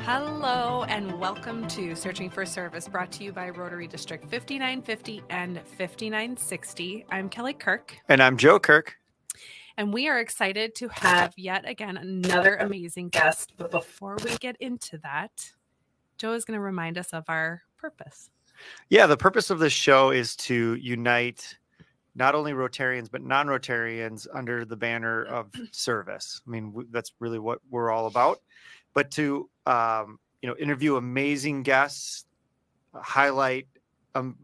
Hello and welcome to Searching for Service, brought to you by Rotary District 5950 and 5960. I'm Kelly Kirk. And I'm Joe Kirk. And we are excited to have yet again another amazing guest. But before we get into that, Joe is going to remind us of our purpose. Yeah, the purpose of this show is to unite not only Rotarians, but non-Rotarians under the banner of service. I mean, that's really what we're all about. But to, interview amazing guests, highlight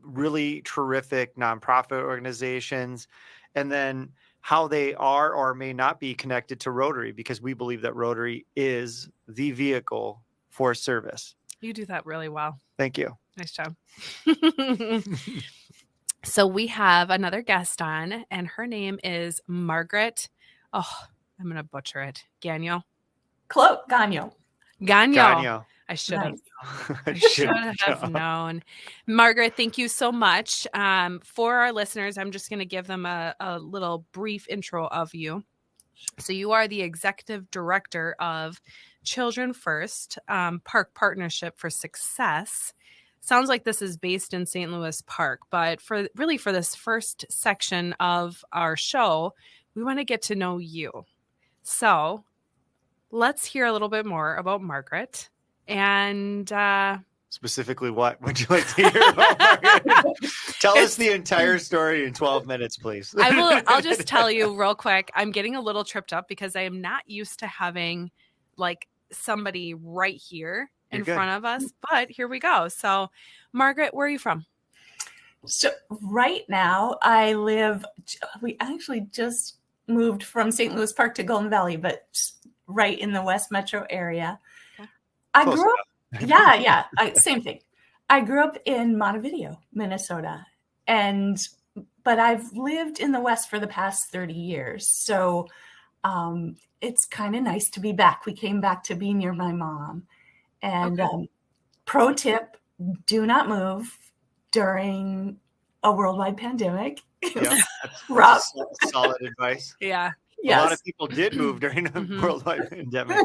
really terrific nonprofit organizations, and then how they are or may not be connected to Rotary, because we believe that Rotary is the vehicle for service. You do that really well. Thank you. Nice job. So we have another guest on, and her name is Margaret. Oh, I'm going to butcher it. Ganyo. Ganyo. I should have known. Margaret, thank you so much. For our listeners, I'm just going to give them a little brief intro of you. So you are the executive director of Children First, Park Partnership for Success. Sounds like this is based in St. Louis Park, but for this first section of our show, we want to get to know you. So let's hear a little bit more about Margaret. And specifically, what would you like to hear about Margaret? Tell us the entire story in 12 minutes, please. I'll just tell you real quick. I'm getting a little tripped up because I am not used to having like somebody right here in front of us, but here we go. So Margaret, where are you from? So right now we actually just moved from St. Louis Park to Golden Valley, but right in the West Metro area. Okay. I grew up, same thing. I grew up in Montevideo, Minnesota, but I've lived in the West for the past 30 years. So it's kind of nice to be back. We came back to be near my mom. And pro tip, do not move during a worldwide pandemic. Yeah, that's solid advice. Yeah. Yes. A lot of people did move during a worldwide pandemic.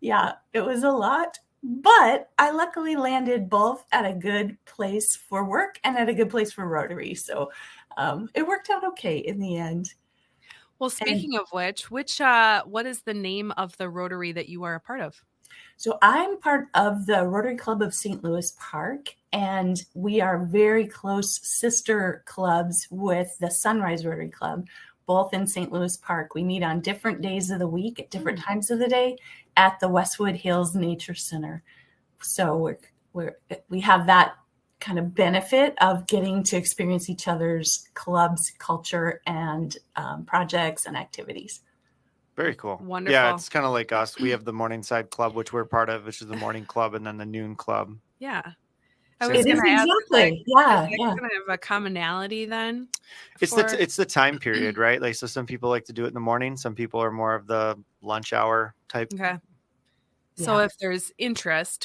Yeah, it was a lot. But I luckily landed both at a good place for work and at a good place for Rotary. So it worked out okay in the end. Well, speaking of which, what is the name of the Rotary that you are a part of? So I'm part of the Rotary Club of St. Louis Park, and we are very close sister clubs with the Sunrise Rotary Club, both in St. Louis Park. We meet on different days of the week at different times of the day at the Westwood Hills Nature Center. So we have that kind of benefit of getting to experience each other's clubs, culture, and projects and activities. Very cool. Wonderful. Yeah, it's kind of like us. We have the Morningside Club, which we're part of, which is the morning club, and then the noon club. Yeah. I was going to ask, going to have a commonality then? It's the time period, right? Like, so some people like to do it in the morning. Some people are more of the lunch hour type. Okay. So if there's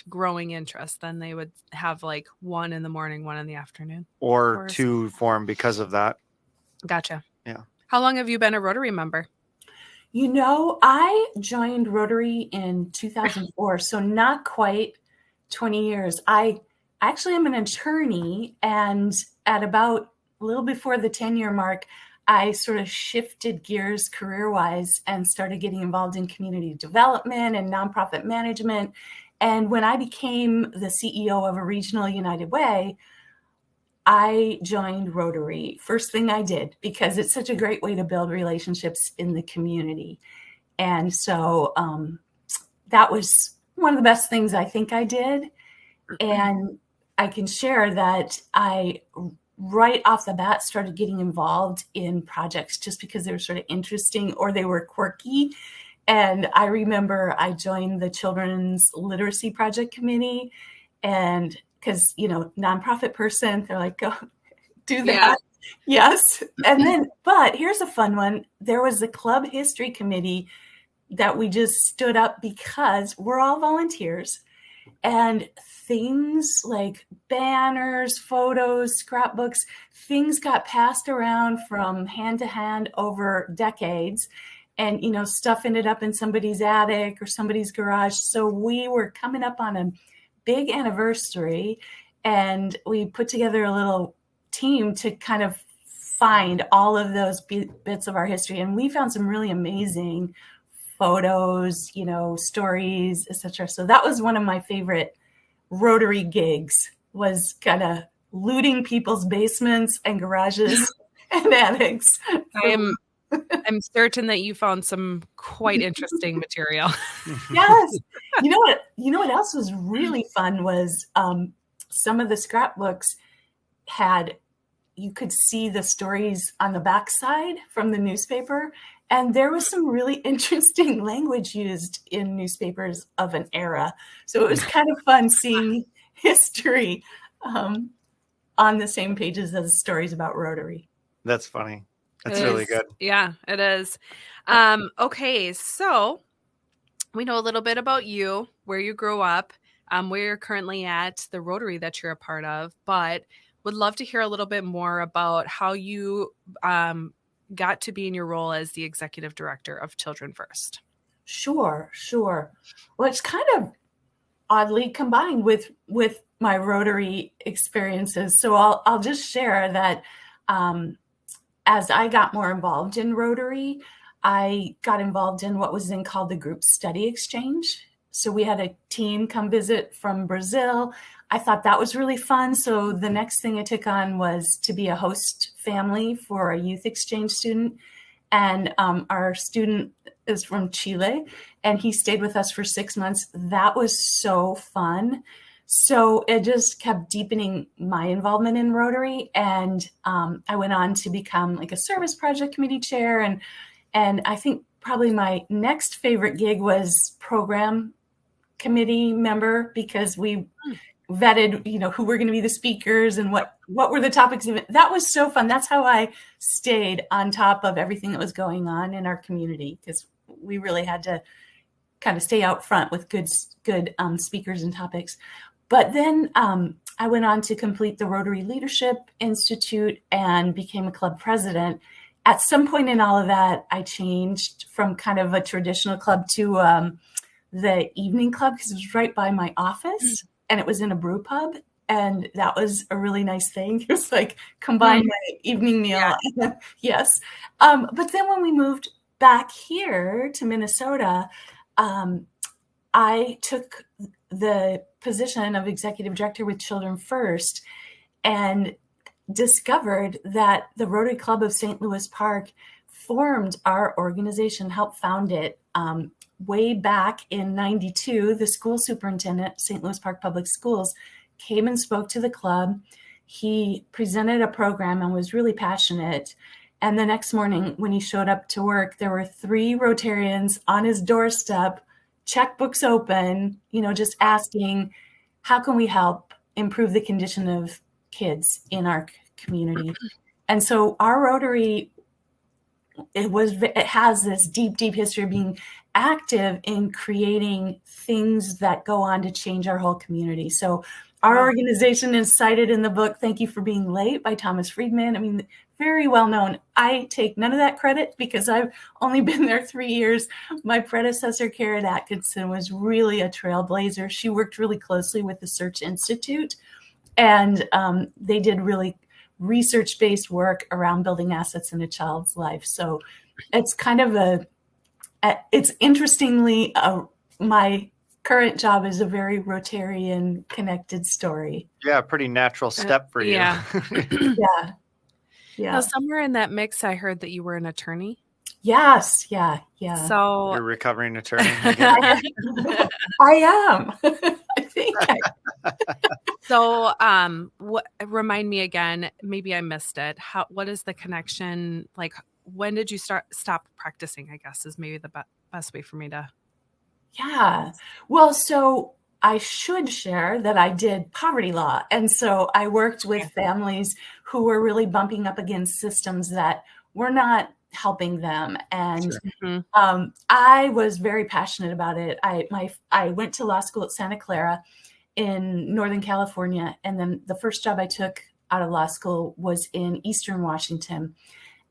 growing interest, then they would have like one in the morning, one in the afternoon. Or two form because of that. Gotcha. Yeah. How long have you been a Rotary member? I joined Rotary in 2004, so not quite 20 years. I actually am an attorney, and at about a little before the 10-year mark, I sort of shifted gears career-wise and started getting involved in community development and nonprofit management. And when I became the CEO of a regional United Way, I joined Rotary. First thing I did, because it's such a great way to build relationships in the community. And so that was one of the best things I think I did. And I can share that I, right off the bat, started getting involved in projects just because they were sort of interesting or they were quirky. And I remember I joined the Children's Literacy Project Committee, and because, nonprofit person, they're like, go do that. Yeah. Yes. And then, but here's a fun one. There was a club history committee that we just stood up because we're all volunteers, and things like banners, photos, scrapbooks, things got passed around from hand to hand over decades. and, stuff ended up in somebody's attic or somebody's garage. So we were coming up on a big anniversary, and we put together a little team to kind of find all of those bits of our history. And we found some really amazing photos, stories, etc. So that was one of my favorite Rotary gigs, was kind of looting people's basements and garages and attics. I'm certain that you found some quite interesting material. Yes. You know what else was really fun was some of the scrapbooks you could see the stories on the backside from the newspaper. And there was some really interesting language used in newspapers of an era. So it was kind of fun seeing history on the same pages as stories about Rotary. That's funny. That's really good. Yeah, it is. Okay, so we know a little bit about you, where you grew up, where you're currently at, the Rotary that you're a part of, but would love to hear a little bit more about how you got to be in your role as the executive director of Children First. Sure. Well, it's kind of oddly combined with my Rotary experiences. So I'll just share that as I got more involved in Rotary, I got involved in what was then called the Group Study Exchange. So we had a team come visit from Brazil. I thought that was really fun. So the next thing I took on was to be a host family for a youth exchange student. And our student is from Chile, and he stayed with us for 6 months. That was so fun. So it just kept deepening my involvement in Rotary. And I went on to become like a service project committee chair. And I think probably my next favorite gig was program committee member, because we vetted, who were going to be the speakers and what were the topics of it. That was so fun. That's how I stayed on top of everything that was going on in our community, because we really had to kind of stay out front with good speakers and topics. But then I went on to complete the Rotary Leadership Institute and became a club president. At some point in all of that, I changed from kind of a traditional club to the evening club, because it was right by my office and it was in a brew pub. And that was a really nice thing. It was like combine my evening meal. Yeah. Yes. But then when we moved back here to Minnesota, I took the position of executive director with Children First, and discovered that the Rotary Club of St. Louis Park formed our organization, helped found it way back in '92. The school superintendent, St. Louis Park Public Schools, came and spoke to the club. He presented a program and was really passionate. And the next morning when he showed up to work, there were 3 Rotarians on his doorstep, checkbooks open, just asking, how can we help improve the condition of kids in our community? And so our Rotary, it has this deep history of being active in creating things that go on to change our whole community. So our organization is cited in the book, Thank You for Being Late, by Thomas Friedman. I mean, very well known. I take none of that credit because I've only been there 3 years. My predecessor, Karen Atkinson, was really a trailblazer. She worked really closely with the Search Institute, and they did really research-based work around building assets in a child's life. So it's kind of it's interestingly, my current job is a very Rotarian connected story. Yeah, pretty natural step for you. Yeah. Yeah. Now, somewhere in that mix, I heard that you were an attorney. Yes. Yeah. So you're a recovering attorney. I am. I think. So, remind me again, maybe I missed it. What is the connection? Like, when did you stop practicing, I guess, is maybe the best way for me to. Yeah. Well, so I should share that I did poverty law. And so I worked with families who were really bumping up against systems that were not helping them. And I was very passionate about it. I went to law school at Santa Clara in Northern California. And then the first job I took out of law school was in Eastern Washington.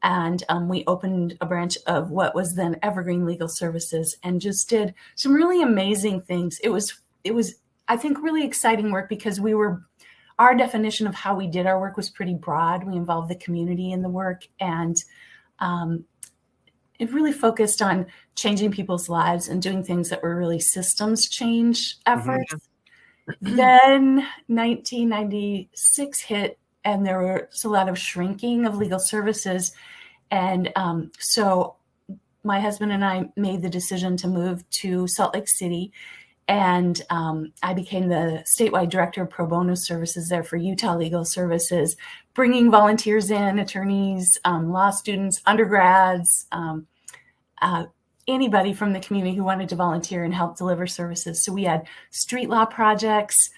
And we opened a branch of what was then Evergreen Legal Services and just did some really amazing things. It was, I think, really exciting work because our definition of how we did our work was pretty broad. We involved the community in the work, and it really focused on changing people's lives and doing things that were really systems change efforts. Mm-hmm. Then 1996 hit, and there was a lot of shrinking of legal services. And so my husband and I made the decision to move to Salt Lake City. And I became the statewide director of pro bono services there for Utah Legal Services, bringing volunteers in, attorneys, law students, undergrads, anybody from the community who wanted to volunteer and help deliver services. So we had street law projects,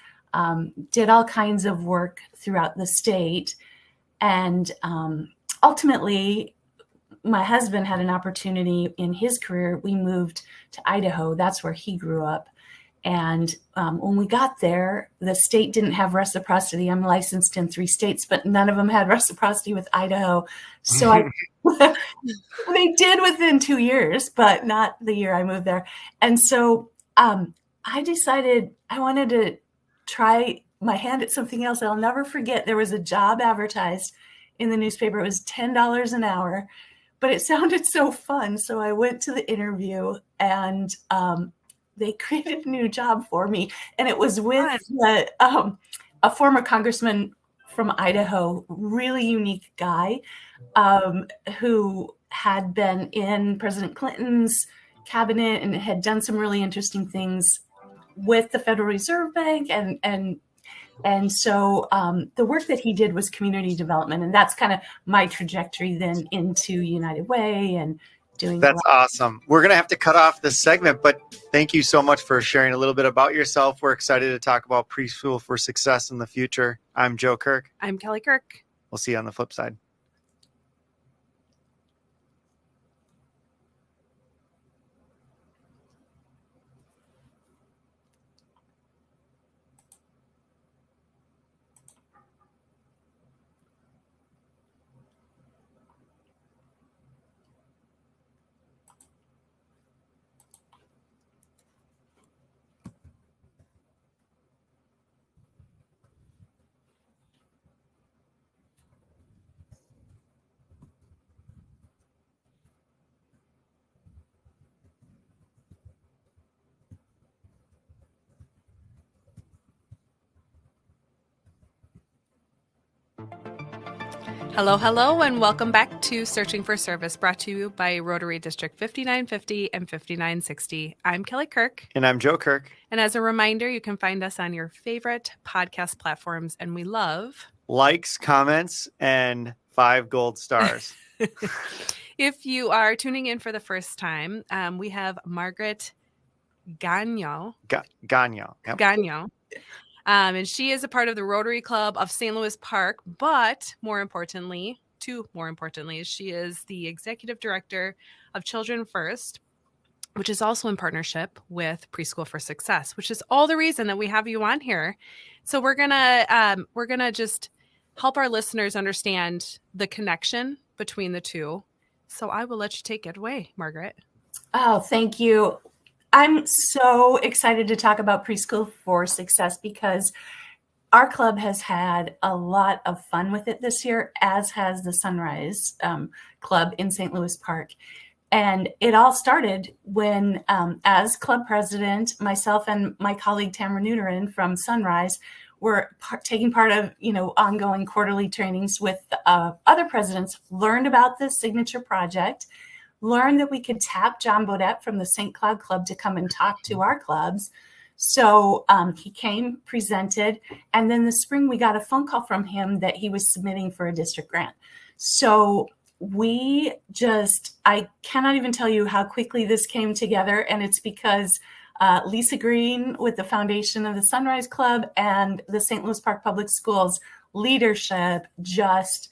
did all kinds of work throughout the state. And ultimately, my husband had an opportunity in his career. We moved to Idaho. That's where he grew up. And when we got there, the state didn't have reciprocity. I'm licensed in 3 states, but none of them had reciprocity with Idaho. So they did within 2 years, but not the year I moved there. And so I decided I wanted to try my hand at something else. I'll never forget. There was a job advertised in the newspaper. It was $10 an hour, but it sounded so fun. So I went to the interview, and they created a new job for me. And it was with a former congressman from Idaho, really unique guy, who had been in President Clinton's cabinet and had done some really interesting things with the Federal Reserve Bank. And so the work that he did was community development. And that's kind of my trajectory then into United Way and doing. That's awesome. We're going to have to cut off this segment, but thank you so much for sharing a little bit about yourself. We're excited to talk about Preschool for Success in the future. I'm Joe Kirk. I'm Kelly Kirk. We'll see you on the flip side. Hello, and welcome back to Searching for Service, brought to you by Rotary District 5950 and 5960. I'm Kelly Kirk. And I'm Joe Kirk. And as a reminder, you can find us on your favorite podcast platforms, and we love likes, comments, and 5 gold stars. If you are tuning in for the first time, we have Margaret Ganyo. Ganyo. Yep. Ganyo. And she is a part of the Rotary Club of St. Louis Park, but more importantly, she is the executive director of Children First, which is also in partnership with Preschool for Success, which is all the reason that we have you on here. So we're gonna just help our listeners understand the connection between the two. So I will let you take it away, Margaret. Oh, thank you. I'm so excited to talk about Preschool for Success because our club has had a lot of fun with it this year, as has the Sunrise Club in St. Louis Park. And it all started when, as club president, myself and my colleague Tamara Nuterin from Sunrise were taking part of, ongoing quarterly trainings with other presidents, learned about this signature project, learned that we could tap John Bodette from the St. Cloud Club to come and talk to our clubs. So he came, presented, and then this spring we got a phone call from him that he was submitting for a district grant. So I cannot even tell you how quickly this came together, and it's because Lisa Green with the foundation of the Sunrise Club and the St. Louis Park Public Schools leadership just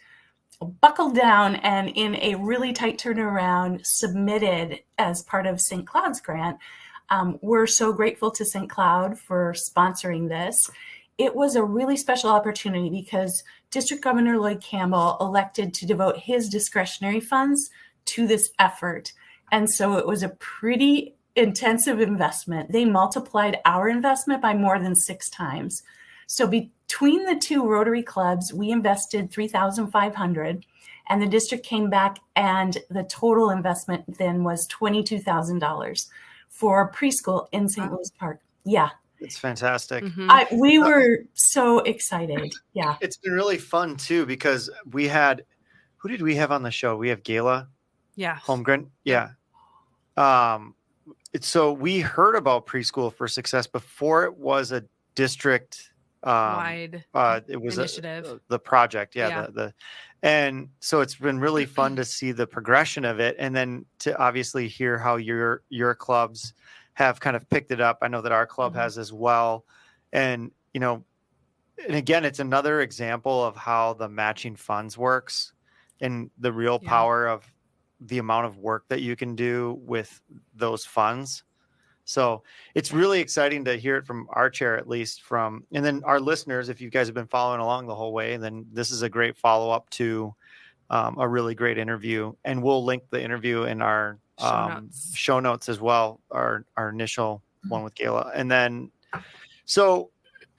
buckled down and in a really tight turnaround submitted as part of St. Cloud's grant. We're so grateful to St. Cloud for sponsoring this. It was a really special opportunity because District Governor Lloyd Campbell elected to devote his discretionary funds to this effort. And so it was a pretty intensive investment. They multiplied our investment by more than 6 times. So between the two Rotary clubs, we invested $3,500, and the district came back, and the total investment then was $22,000 for preschool in St. Louis Park. Yeah. It's fantastic. We were so excited. Yeah. It's been really fun too, because we had, who did we have on the show? We have Gayla. Yeah. Holmgren. Yeah. So we heard about Preschool for Success before it was a district wide it was initiative. The project. Yeah. And so it's been really fun to see the progression of it, and then to obviously hear how your clubs have kind of picked it up. I know that our club has as well. And, and again, it's another example of how the matching funds works and the real power of the amount of work that you can do with those funds. So it's really exciting to hear it from our chair, at least and then our listeners, if you guys have been following along the whole way, then this is a great follow-up to a really great interview. And we'll link the interview in our show notes as well, our initial one with Gayla. And then, so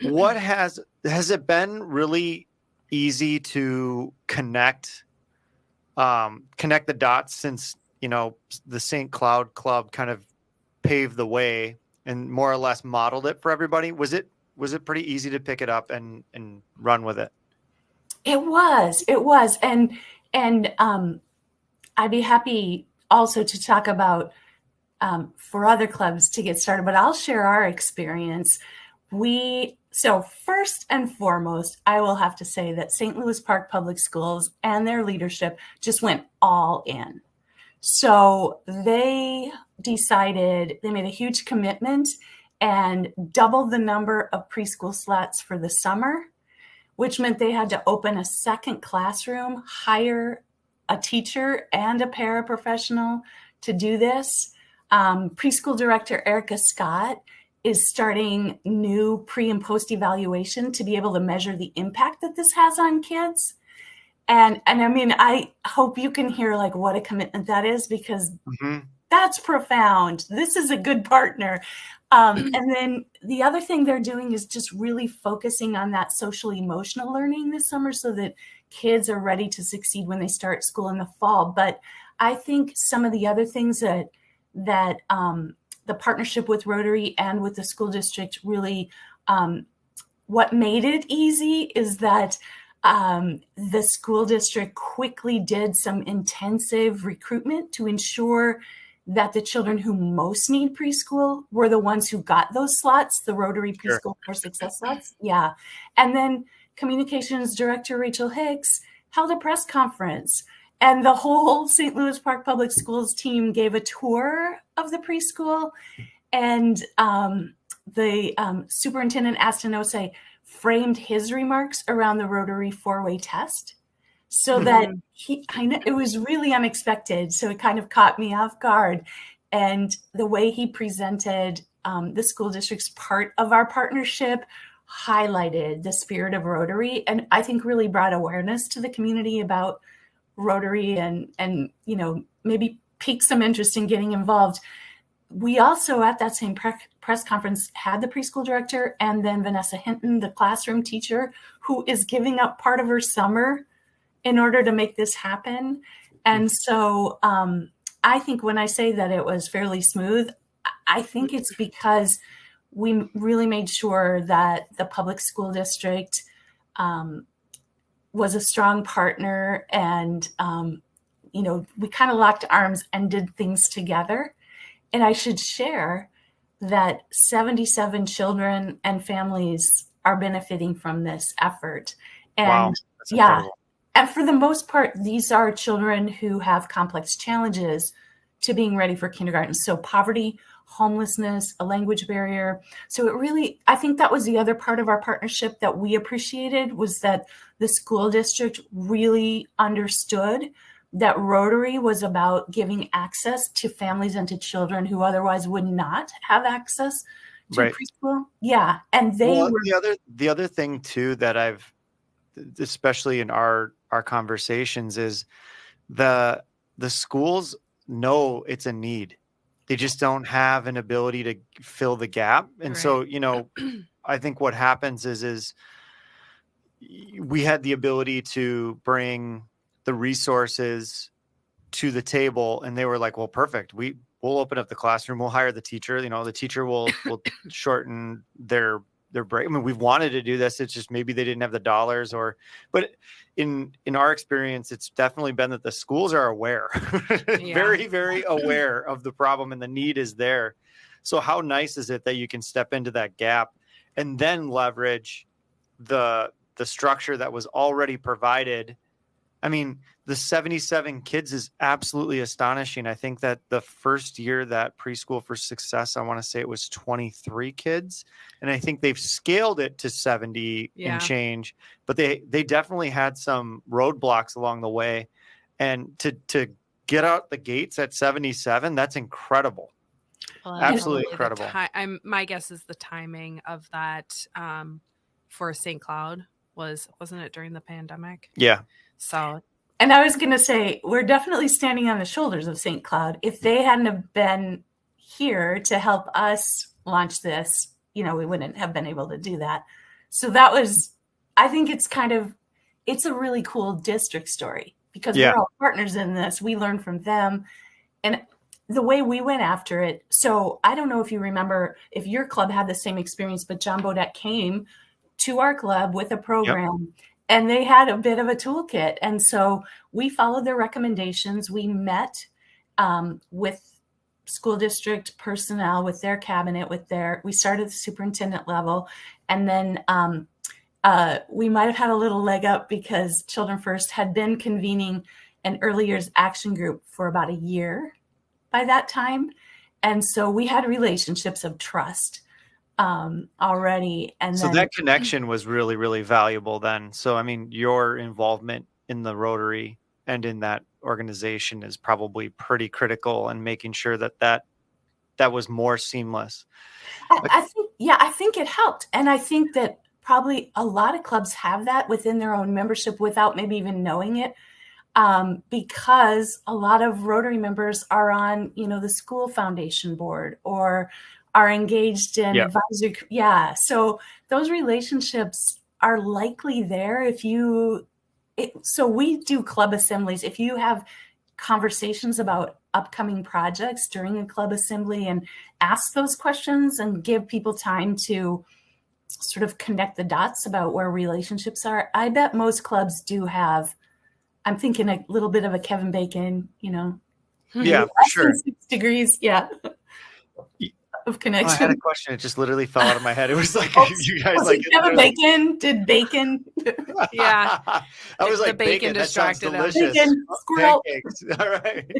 what has it been really easy to connect the dots since, the St. Cloud Club kind of paved the way and more or less modeled it for everybody? Was it pretty easy to pick it up and run with it? It was. And I'd be happy also to talk about for other clubs to get started, but I'll share our experience. So first and foremost, I will have to say that St. Louis Park Public Schools and their leadership just went all in. So they made a huge commitment and doubled the number of preschool slots for the summer, which meant they had to open a second classroom, hire a teacher and a paraprofessional to do this. Preschool director Erica Scott is starting new pre and post evaluation to be able to measure the impact that this has on kids. And I mean, I hope you can hear like what a commitment that is, because that's profound. This is a good partner. And then the other thing they're doing is just really focusing on that social emotional learning this summer so that kids are ready to succeed when they start school in the fall. But I think some of the other things that the partnership with Rotary and with the school district really, what made it easy is that the school district quickly did some intensive recruitment to ensure that the children who most need preschool were the ones who got those slots, the Rotary Preschool for Success slots. Yeah. And then communications director Rachel Hicks held a press conference, and the whole St. Louis Park Public Schools team gave a tour of the preschool, and the superintendent Astenose framed his remarks around the Rotary 4-way test so that it was really unexpected. So it kind of caught me off guard. And the way he presented the school district's part of our partnership highlighted the spirit of Rotary, and I think really brought awareness to the community about Rotary and maybe piqued some interest in getting involved. We also, at that same press conference, had the preschool director and then Vanessa Hinton, the classroom teacher, who is giving up part of her summer in order to make this happen. And so I think when I say that it was fairly smooth, I think it's because we really made sure that the public school district was a strong partner, and we kind of locked arms and did things together. And I should share that 77 children and families are benefiting from this effort. And wow, that's incredible. And for the most part, these are children who have complex challenges to being ready for kindergarten. So poverty, homelessness, a language barrier. So it really, I think that was the other part of our partnership that we appreciated, was that the school district really understood that Rotary was about giving access to families and to children who otherwise would not have access to preschool. Yeah. And they were the other thing too that I've especially in our conversations, is the schools know it's a need. They just don't have an ability to fill the gap. And so, I think what happens is we had the ability to bring the resources to the table, and they were like, well, perfect. We'll open up the classroom. We'll hire the teacher. The teacher will shorten their break. I mean, we've wanted to do this. It's just maybe they didn't have the dollars, but in our experience, it's definitely been that the schools are aware, very, very aware of the problem, and the need is there. So how nice is it that you can step into that gap and then leverage the structure that was already provided? I mean, the 77 kids is absolutely astonishing. I think that the first year that Preschool for Success, I want to say it was 23 kids. And I think they've scaled it to 70 and change, but they definitely had some roadblocks along the way. And to get out the gates at 77, that's incredible. Well, absolutely incredible. My guess is the timing of that for St. Cloud wasn't it during the pandemic? Yeah. So, and I was going to say, we're definitely standing on the shoulders of St. Cloud. If they hadn't have been here to help us launch this, we wouldn't have been able to do that. So that was, I think it's a really cool district story because we're all partners in this. We learn from them and the way we went after it. So I don't know if you remember if your club had the same experience, but John Bodette came to our club with a program. And they had a bit of a toolkit. And so we followed their recommendations. We met with school district personnel, with their cabinet, we started at the superintendent level. And then we might have had a little leg up because Children First had been convening an early years action group for about a year by that time. And so we had relationships of trust already. And so that connection was really, really valuable then. So, I mean, your involvement in the Rotary and in that organization is probably pretty critical in making sure that was more seamless. I think it helped. And I think that probably a lot of clubs have that within their own membership without maybe even knowing it. Because a lot of Rotary members are on, the school foundation board or are engaged in advisory. Yeah. So those relationships are likely there so we do club assemblies. If you have conversations about upcoming projects during a club assembly and ask those questions and give people time to sort of connect the dots about where relationships are, I bet most clubs do have, I'm thinking a little bit of a Kevin Bacon, Yeah, for sure. 6 degrees. Yeah. Of connection. I had a question. It just literally fell out of my head. It was like, you guys Kevin Bacon did bacon. Yeah. I was like, the bacon distracted that sounds delicious. Bacon, squirrel. Pancakes. All right.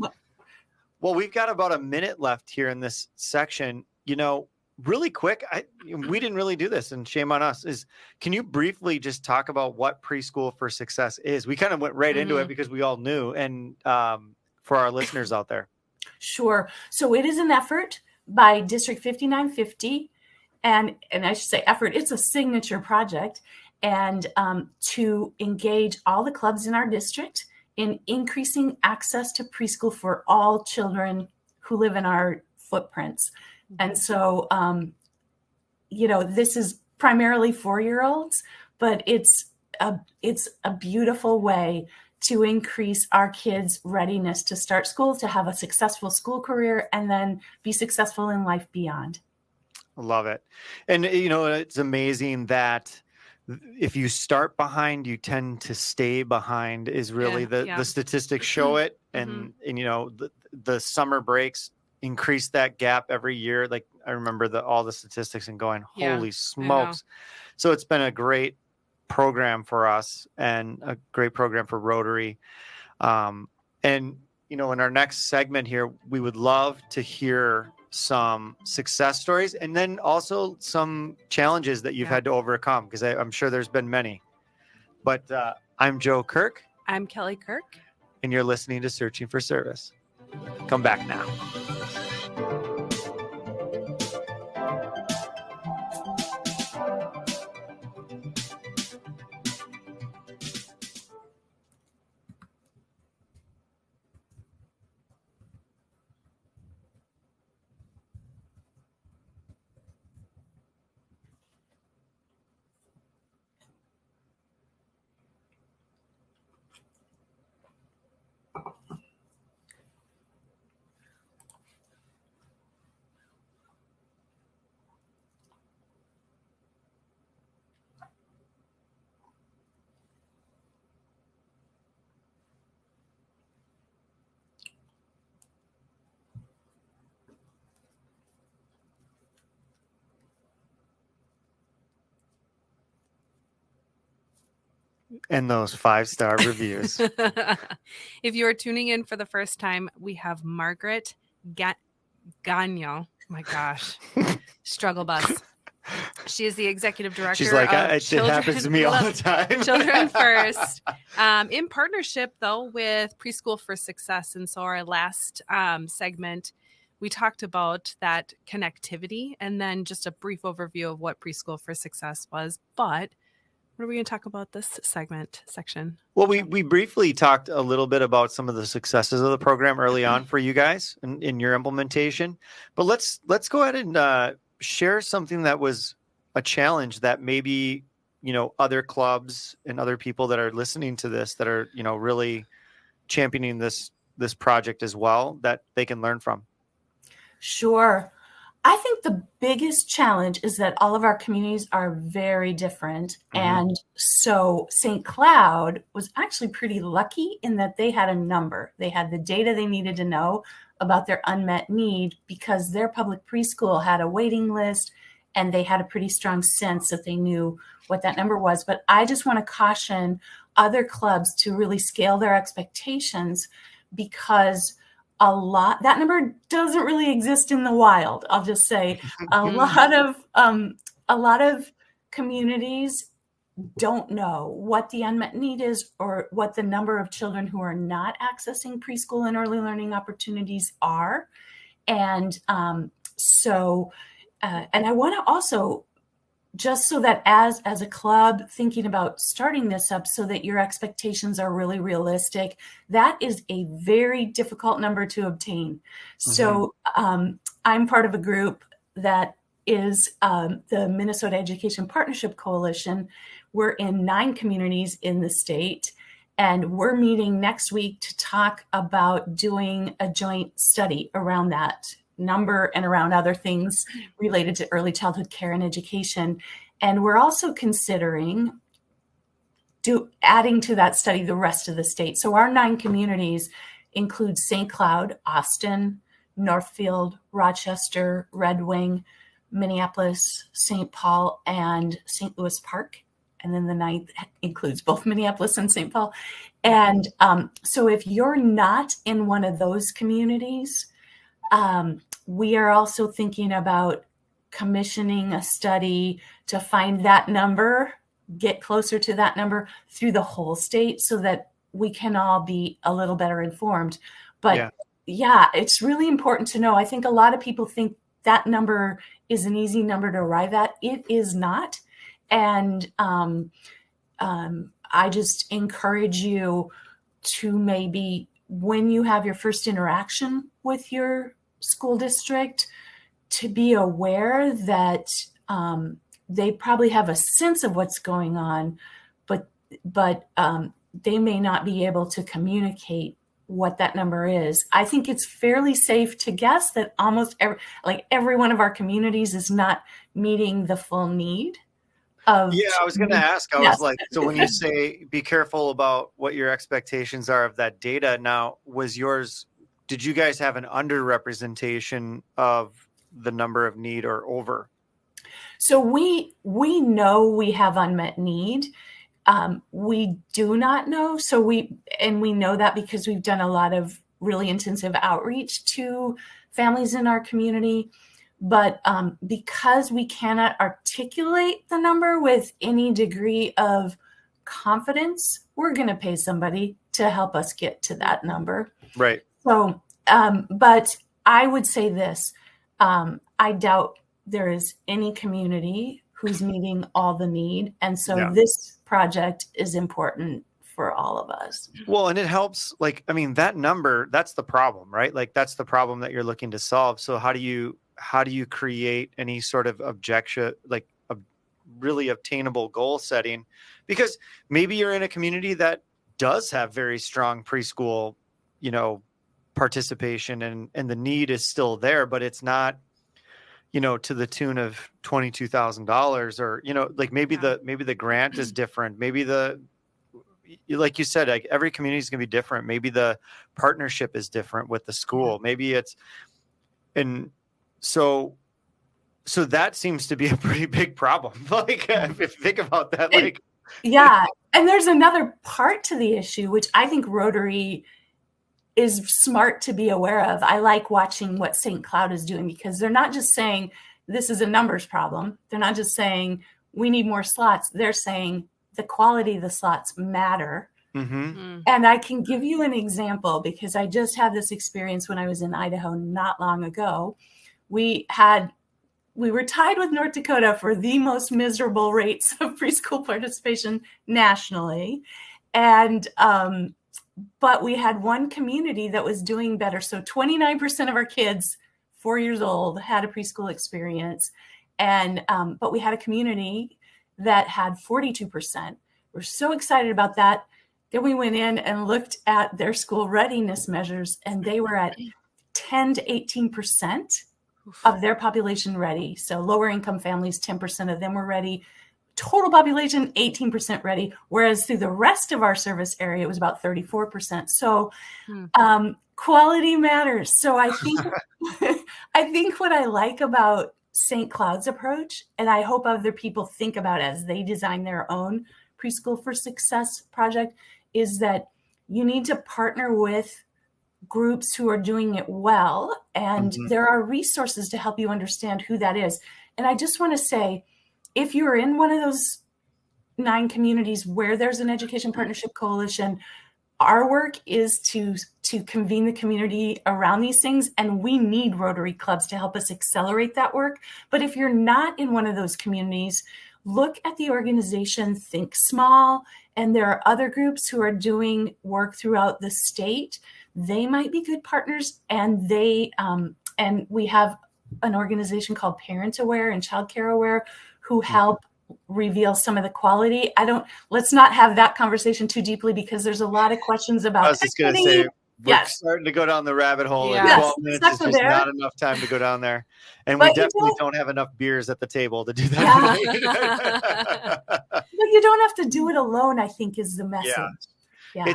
Well, we've got about a minute left here in this section. Really quick, we didn't really do this, and shame on us, can you briefly just talk about what Preschool for Success is? We kind of went right into it because we all knew, and for our listeners out there. Sure. So it is an effort by District 5950, and I should say effort, it's a signature project, and to engage all the clubs in our district in increasing access to preschool for all children who live in our footprints. And so, this is primarily 4-year-olds, but it's a beautiful way to increase our kids' readiness to start school, to have a successful school career, and then be successful in life beyond. I love it. And, it's amazing that if you start behind, you tend to stay behind is really the statistics show it. And the summer breaks increase that gap every year. Like I remember all the statistics and going, holy smokes. So it's been a great program for us and a great program for Rotary. And, in our next segment here, we would love to hear some success stories and then also some challenges that you've had to overcome, because I'm sure there's been many. But I'm Joe Kirk. I'm Kelly Kirk. And you're listening to Searching for Service. Come back now. And those 5-star reviews. If you are tuning in for the first time, we have Margaret Ganyo. My gosh. Struggle bus. She is the executive director. She's like, of it happens to me all the time. Children First, in partnership though with Preschool for Success. And so our last segment, we talked about that connectivity and then just a brief overview of what Preschool for Success was. But what are we going to talk about this section? Well, we briefly talked a little bit about some of the successes of the program early on for you guys in your implementation. But let's go ahead and share something that was a challenge that maybe, other clubs and other people that are listening to this that are, really championing this project as well, that they can learn from. Sure. I think the biggest challenge is that all of our communities are very different. Mm-hmm. And so St. Cloud was actually pretty lucky in that they had a number. They had the data they needed to know about their unmet need because their public preschool had a waiting list and they had a pretty strong sense that they knew what that number was. But I just want to caution other clubs to really scale their expectations because that number doesn't really exist in the wild. I'll just say a lot of communities don't know what the unmet need is or what the number of children who are not accessing preschool and early learning opportunities are. And and I want to also, just so that as a club thinking about starting this up so that your expectations are really realistic, that is a very difficult number to obtain. Mm-hmm. So I'm part of a group that is the Minnesota Education Partnership Coalition. We're in 9 communities in the state, and we're meeting next week to talk about doing a joint study around that number and around other things related to early childhood care and education. And we're also considering adding to that study the rest of the state. So our 9 communities include St. Cloud, Austin, Northfield, Rochester, Red Wing, Minneapolis, St. Paul, and St. Louis Park. And then the 9th includes both Minneapolis and St. Paul. And so if you're not in one of those communities, we are also thinking about commissioning a study to find that number, get closer to that number through the whole state so that we can all be a little better informed. But yeah, it's really important to know. I think a lot of people think that number is an easy number to arrive at. It is not. And I just encourage you to maybe, when you have your first interaction with your school district, to be aware that they probably have a sense of what's going on, but they may not be able to communicate what that number is. I think it's fairly safe to guess that almost every one of our communities is not meeting the full need. I was going to ask. I was like, so when you say be careful about what your expectations are of that data, now did you guys have an underrepresentation of the number of need or over? So we know we have unmet need. We do not know. So we know that because we've done a lot of really intensive outreach to families in our community. But because we cannot articulate the number with any degree of confidence, we're going to pay somebody to help us get to that number. Right. So, but I would say this, I doubt there is any community who's meeting all the need. And so this project is important for all of us. Well, and it helps, that number, that's the problem, right? That's the problem that you're looking to solve. So how do you create any sort of objection, a really obtainable goal setting? Because maybe you're in a community that does have very strong preschool, participation and the need is still there, but it's not, to the tune of $22,000 or, maybe the grant is different. Maybe like you said, every community is going to be different. Maybe the partnership is different with the school. Maybe and so that seems to be a pretty big problem. If you think about that, Yeah. And there's another part to the issue, which I think Rotary is smart to be aware of. I like watching what St. Cloud is doing, because they're not just saying this is a numbers problem. They're not just saying we need more slots. They're saying the quality of the slots matter. Mm-hmm. And I can give you an example, because I just had this experience when I was in Idaho not long ago. We were tied with North Dakota for the most miserable rates of preschool participation nationally. And, but we had one community that was doing better. So 29% of our kids 4 years old had a preschool experience. And, but we had a community that had 42%. We're so excited about that. Then we went in and looked at their school readiness measures, and they were at 10 to 18% of their population ready. So lower income families, 10% of them were ready. Total population, 18% ready. Whereas through the rest of our service area, it was about 34%. So quality matters. So I think, I think what I like about St. Cloud's approach, and I hope other people think about as they design their own Preschool for Success project, is that you need to partner with groups who are doing it well. And there are resources to help you understand who that is. And I just want to say, if you're in one of those 9 communities where there's an education partnership coalition, our work is to convene the community around these things. And we need Rotary clubs to help us accelerate that work. But if you're not in one of those communities, look at the organization, think small. And there are other groups who are doing work throughout the state. They might be good partners. And and we have an organization called Parent Aware and Child Care Aware who help reveal some of the quality. Let's not have that conversation too deeply, because there's a lot of questions about. I was just going to say, we're starting to go down the rabbit hole. And 12 minutes is just not enough time to go down there. And we definitely don't have enough beers at the table to do that. But you don't have to do it alone, I think, is the message. Yeah.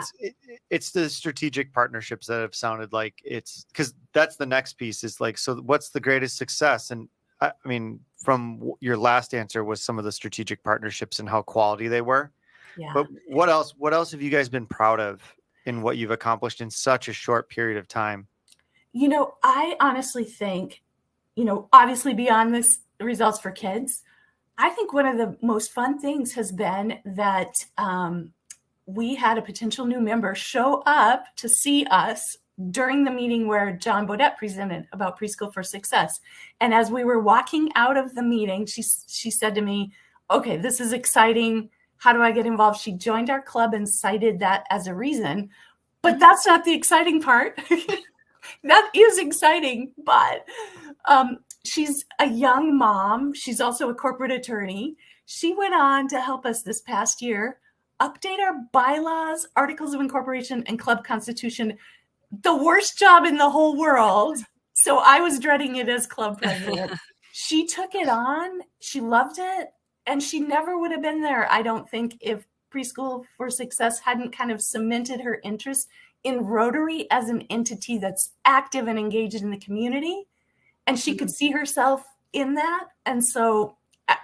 It's the strategic partnerships that have sounded like it's, because that's the next piece is like, so what's the greatest success? And I mean, from your last answer was some of the strategic partnerships and how quality they were. Yeah. But what else have you guys been proud of in what you've accomplished in such a short period of time? You know, I honestly think, obviously beyond this results for kids, I think one of the most fun things has been that we had a potential new member show up to see us during the meeting where John Bodette presented about Preschool for Success. And as we were walking out of the meeting, she said to me, okay, this is exciting. How do I get involved? She joined our club and cited that as a reason. But that's not the exciting part. That is exciting, but she's a young mom. She's also a corporate attorney. She went on to help us this past year update our bylaws, articles of incorporation, and club constitution. The worst job in the whole world. So I was dreading it as club president. She took it on. She loved it. And she never would have been there, I don't think, if Preschool for Success hadn't kind of cemented her interest in Rotary as an entity that's active and engaged in the community. And she could see herself in that. And so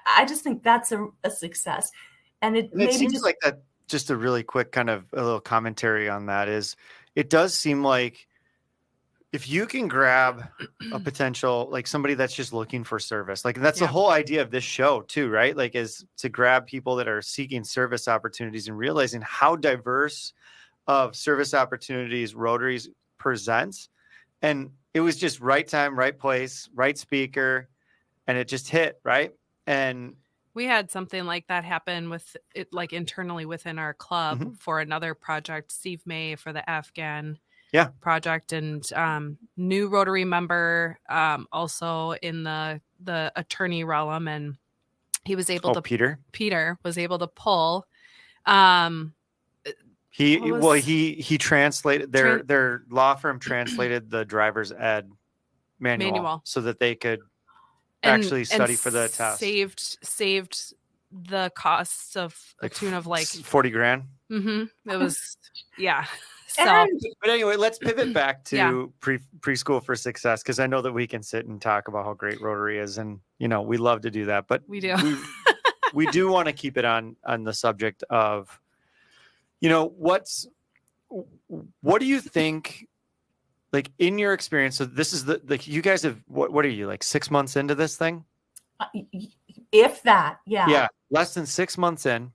I just think that's a success. And it seems like that, just a really quick kind of a little commentary on that is, it does seem like if you can grab a potential, like somebody that's just looking for service, like that's the whole idea of this show too, right? Like is to grab people that are seeking service opportunities and realizing how diverse of service opportunities Rotaries presents. And it was just right time, right place, right speaker, and it just hit, right? And we had something like that happen with it, like internally within our club for another project, Steve May for the Afghan project, and new Rotary member also in the attorney realm, and he was able to Peter was able to pull. He translated their law firm translated the driver's ed manual so that they could actually study for the test. Saved the costs of a tune of like $40,000. It was So, but anyway, let's pivot back to Preschool for Success, because I know that we can sit and talk about how great Rotary is, and we love to do that. But we do. we do want to keep it on the subject of, what do you think, like in your experience? So this is you guys have, what are you, like 6 months into this thing? If that, yeah. Yeah. Less than 6 months in.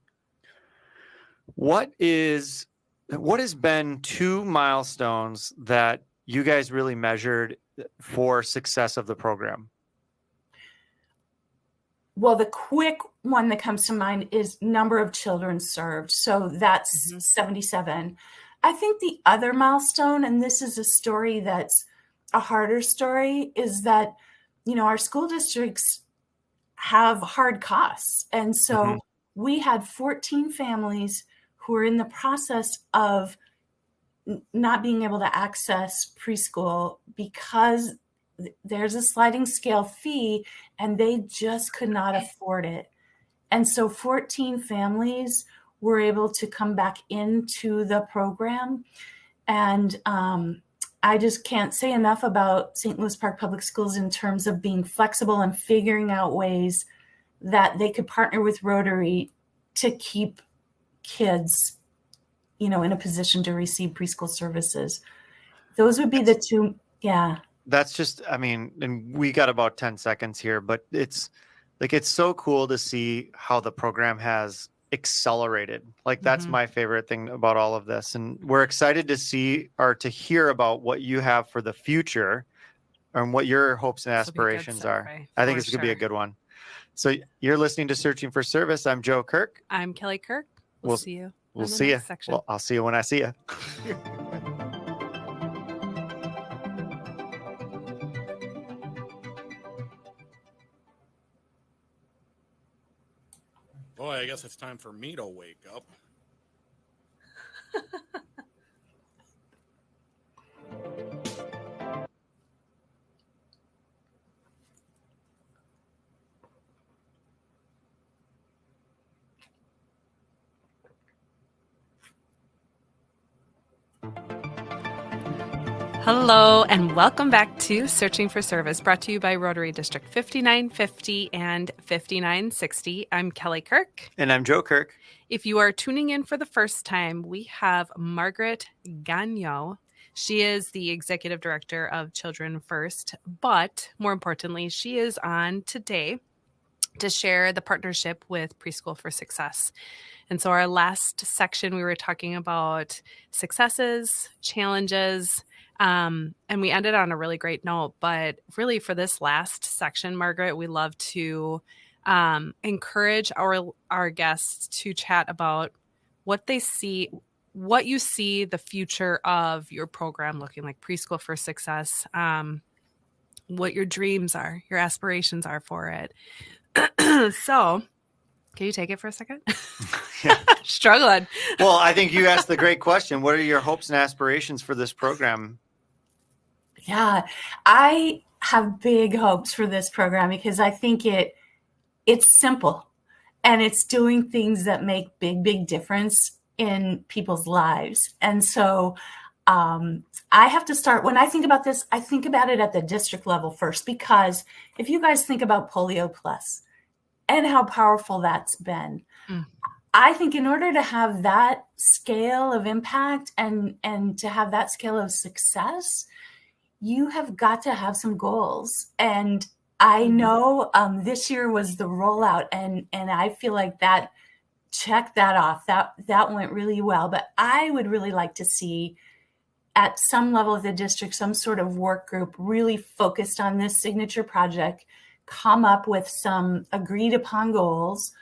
What has been 2 milestones that you guys really measured for success of the program? Well, the quick one that comes to mind is number of children served. So that's 77. I think the other milestone, and this is a story that's a harder story, is that, our school districts have hard costs. And so we had 14 families who were in the process of not being able to access preschool because there's a sliding scale fee and they just could not afford it. And so 14 families were able to come back into the program. And I just can't say enough about St. Louis Park Public Schools in terms of being flexible and figuring out ways that they could partner with Rotary to keep kids, in a position to receive preschool services. Those would be the two. Yeah. That's just, and we got about 10 seconds here, but it's so cool to see how the program has accelerated. Like that's my favorite thing about all of this. And we're excited to see or to hear about what you have for the future and what your hopes and aspirations are. I think it's going to be a good one. So you're listening to Searching for Service. I'm Joe Kirk. I'm Kelly Kirk. We'll see you. We'll see you. Well, I'll see you when I see you. Boy, I guess it's time for me to wake up. Hello, and welcome back to Searching for Service, brought to you by Rotary District 5950 and 5960. I'm Kelly Kirk. And I'm Joe Kirk. If you are tuning in for the first time, we have Margaret Ganyo. She is the Executive Director of Children First, but more importantly, she is on today to share the partnership with Preschool for Success. And so our last section, we were talking about successes, challenges, and we ended on a really great note. But really for this last section, Margaret, we love to encourage our guests to chat about what they see, what you see the future of your program looking like, Preschool for Success, what your dreams are, your aspirations are for it. So can you take it for a second? Yeah. Struggling. Well, I think you asked the great question. What are your hopes and aspirations for this program? Yeah, I have big hopes for this program because I think it's simple and it's doing things that make big difference in people's lives. And so I have to start, when I think about this, I think about it at the district level first, because if you guys think about Polio Plus and how powerful that's been, I think in order to have that scale of impact and to have that scale of success, you have got to have some goals. And I know this year was the rollout, and I feel like that checked that off. That went really well. But I would really like to see at some level of the district, some sort of work group really focused on this signature project, come up with some agreed upon goals,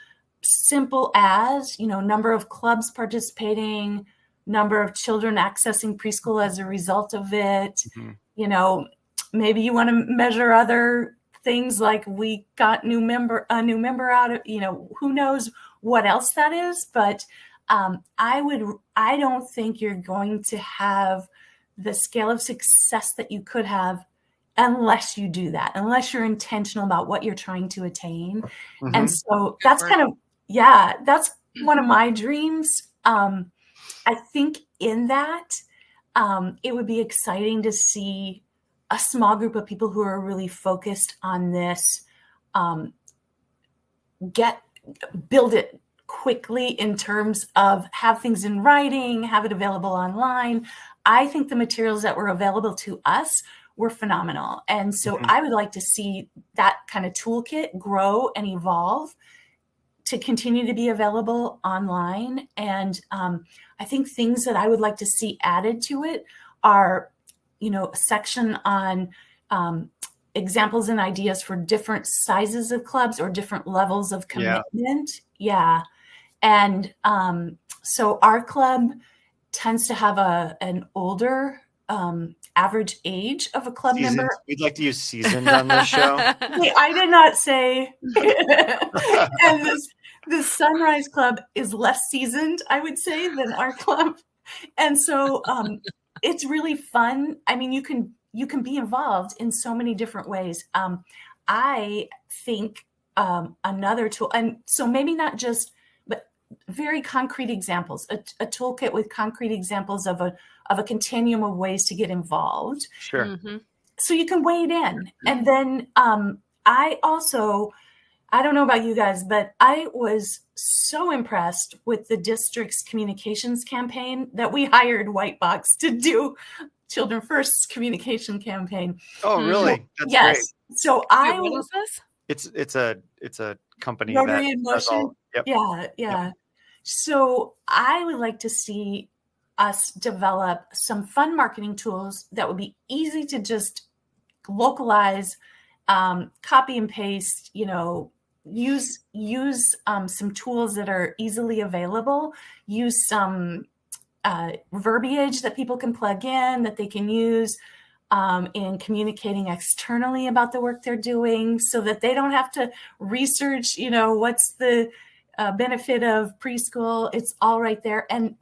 simple as, number of clubs participating, number of children accessing preschool as a result of it. Maybe you want to measure other things like we got a new member out of, who knows what else that is. But I don't think you're going to have the scale of success that you could have unless you do that, unless you're intentional about what you're trying to attain. And so that's that's one of my dreams. I think in that, it would be exciting to see a small group of people who are really focused on this get build it quickly in terms of have things in writing, have it available online. I think the materials that were available to us were phenomenal. And so I would like to see that kind of toolkit grow and evolve to continue to be available online. And I think things that I would like to see added to it are, a section on examples and ideas for different sizes of clubs or different levels of commitment. Yeah. And so our club tends to have an older average age of a club member. We'd like to use seasoned on this show. Wait, I did not say. And the Sunrise Club is less seasoned, I would say, than our club. And so it's really fun. I mean, you can be involved in so many different ways. I think another tool, and so maybe not just, but very concrete examples, a toolkit with concrete examples of a continuum of ways to get involved. Sure. Mm-hmm. So you can wade in. And then I don't know about you guys, but I was so impressed with the district's communications campaign that we hired Whitebox to do Children First's communication campaign. Oh, really? That's yes. Great. So what is this? It's a company Rotary that in Motion. Yep. Yeah. Yep. So I would like to see us develop some fun marketing tools that would be easy to just localize, copy and paste, use some tools that are easily available, use some verbiage that people can plug in, that they can use in communicating externally about the work they're doing, so that they don't have to research, what's the benefit of preschool. It's all right there. And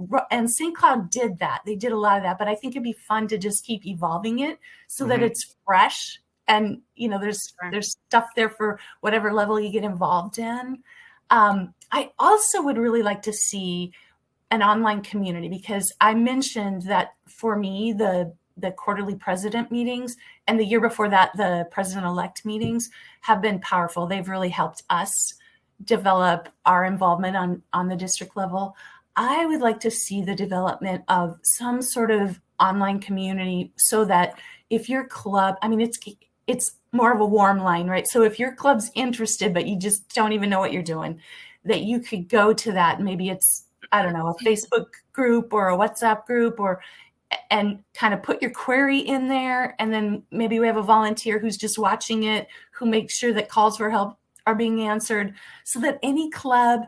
St. Cloud did that. They did a lot of that, but I think it'd be fun to just keep evolving it so that it's fresh. And, there's stuff there for whatever level you get involved in. I also would really like to see an online community, because I mentioned that for me, the quarterly president meetings and the year before that, the president-elect meetings have been powerful. They've really helped us develop our involvement on the district level. I would like to see the development of some sort of online community, so that if your club, it's more of a warm line, right? So if your club's interested, but you just don't even know what you're doing, that you could go to that. Maybe it's, I don't know, a Facebook group or a WhatsApp group, and kind of put your query in there. And then maybe we have a volunteer who's just watching it, who makes sure that calls for help are being answered, so that any club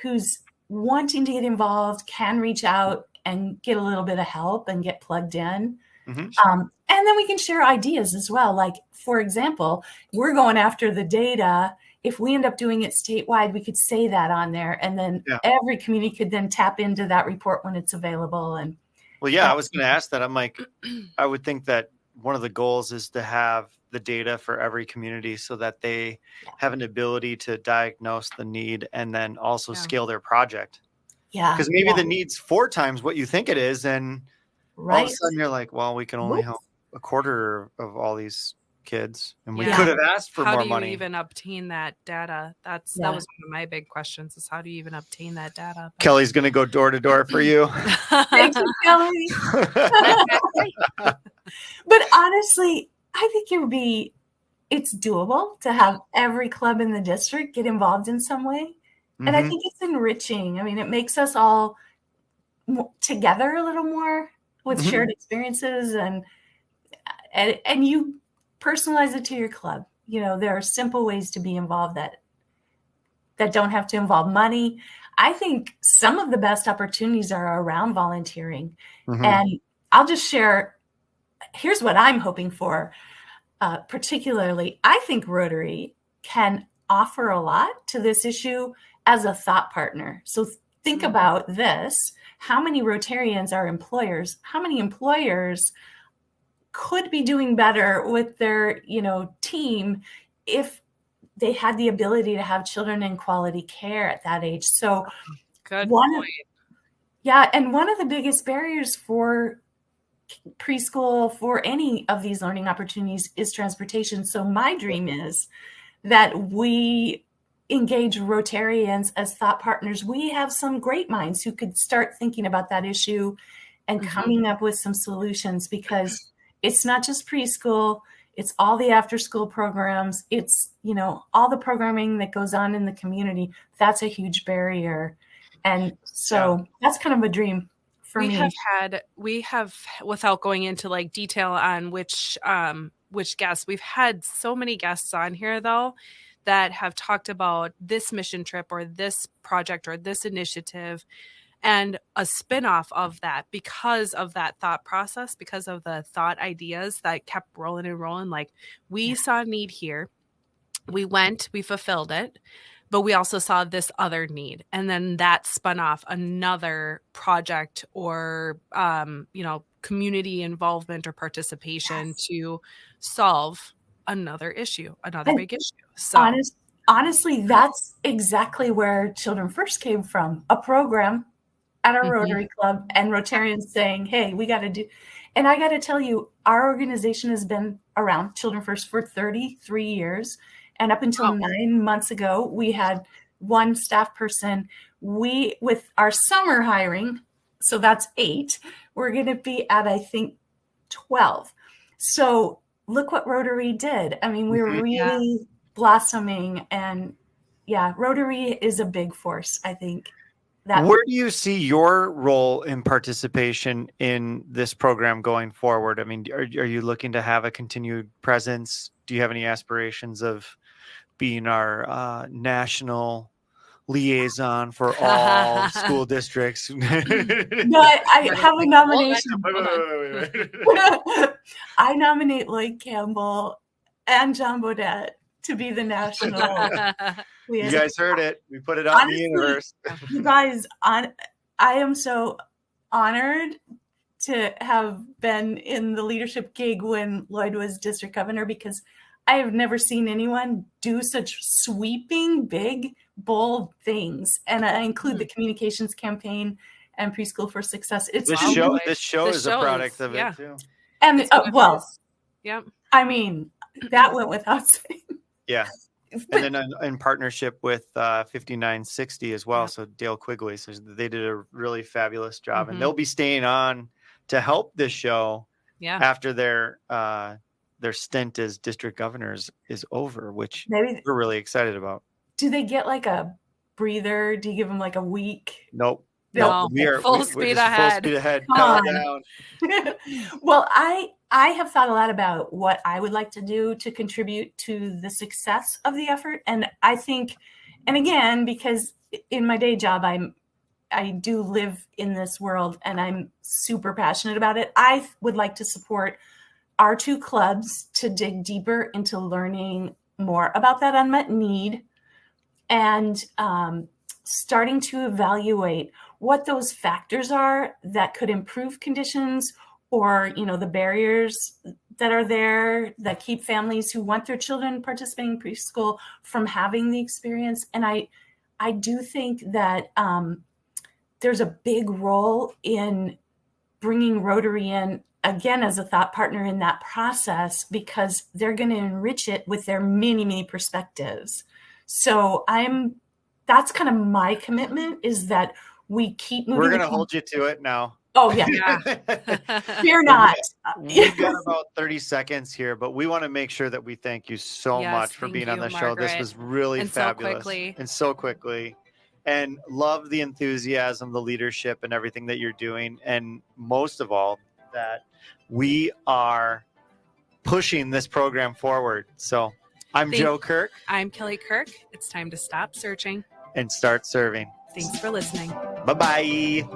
who's wanting to get involved can reach out and get a little bit of help and get plugged in. Mm-hmm. And then we can share ideas as well. Like, for example, we're going after the data. If we end up doing it statewide, we could say that on there, and then every community could then tap into that report when it's available. And I was going to ask that. I'm like, I would think that one of the goals is to have the data for every community, so that they have an ability to diagnose the need and then also scale their project. Yeah. Because maybe the need's 4 times what you think it is. And all of a sudden you're like, well, we can only help a quarter of all these kids, and we could have asked for more money. How do you even obtain that data? That was one of my big questions, is how do you even obtain that data? But Kelly's going to go door to door for you. Thank you, Kelly. But honestly, I think it's doable to have every club in the district get involved in some way. And I think it's enriching. It makes us all together a little more with shared experiences, and you personalize it to your club. There are simple ways to be involved that don't have to involve money. I think some of the best opportunities are around volunteering. And I'll just share, here's what I'm hoping for. Particularly, I think Rotary can offer a lot to this issue as a thought partner. So think about this. How many Rotarians are employers? How many employers could be doing better with their, team if they had the ability to have children in quality care at that age? So good point. And one of the biggest barriers for preschool, for any of these learning opportunities, is transportation. So my dream is that we engage Rotarians as thought partners. We have some great minds who could start thinking about that issue and coming up with some solutions, because it's not just preschool, it's all the after school programs. It's, all the programming that goes on in the community. That's a huge barrier. And so that's kind of a dream for me. We have, without going into like detail on which guests, we've had so many guests on here though, that have talked about this mission trip or this project or this initiative and a spinoff of that because of that thought process, because of the thought ideas that kept rolling and rolling. Like, we saw a need here. We went, we fulfilled it, but we also saw this other need. And then that spun off another project or, community involvement or participation to solve another issue, another big issue. So honestly, that's exactly where Children First came from. A program at a Rotary Club and Rotarians saying, hey, we got to do. And I got to tell you, our organization has been around, Children First, for 33 years. And up until 9 months ago, we had one staff person. With our summer hiring, so that's 8, we're going to be at, I think, 12. So look what Rotary did. I mean, we're really blossoming. And Rotary is a big force, I think. Where do you see your role in participation in this program going forward? I mean, are you looking to have a continued presence? Do you have any aspirations of being our national liaison for all school districts? No, I have a nomination. I nominate Lloyd Campbell and John Bodette to be the national liaison. You guys heard it. We put it out in the universe. You guys, I am so honored to have been in the leadership gig when Lloyd was district governor, because I have never seen anyone do such sweeping, big, bold things. And I include the communications campaign and Preschool for Success. This show is a product of it too. And I mean, that went without saying. Yeah. And then in partnership with 5960 as well. So Dale Quigley, so they did a really fabulous job, and they'll be staying on to help this show after their stint as district governors is over, which we're really excited about. Do they get like a breather? Do you give them like a week? Nope. No, we're full speed ahead. Down. Well, I have thought a lot about what I would like to do to contribute to the success of the effort. And I think, and again, because in my day job, I do live in this world and I'm super passionate about it. I would like to support our 2 clubs to dig deeper into learning more about that unmet need and starting to evaluate what those factors are that could improve conditions, or, the barriers that are there that keep families who want their children participating in preschool from having the experience. And I do think that there's a big role in bringing Rotary in, again, as a thought partner in that process, because they're going to enrich it with their many, many perspectives. So that's kind of my commitment, is that we keep moving. We're going to hold you to it now. Oh, yeah. Fear not. We've got about 30 seconds here, but we want to make sure that we thank you so much for being on the show. This was really fabulous. So quickly. And love the enthusiasm, the leadership, and everything that you're doing. And most of all, that we are pushing this program forward. So I'm Joe Kirk. I'm Kelly Kirk. It's time to stop searching and start serving. Thanks for listening. Bye-bye.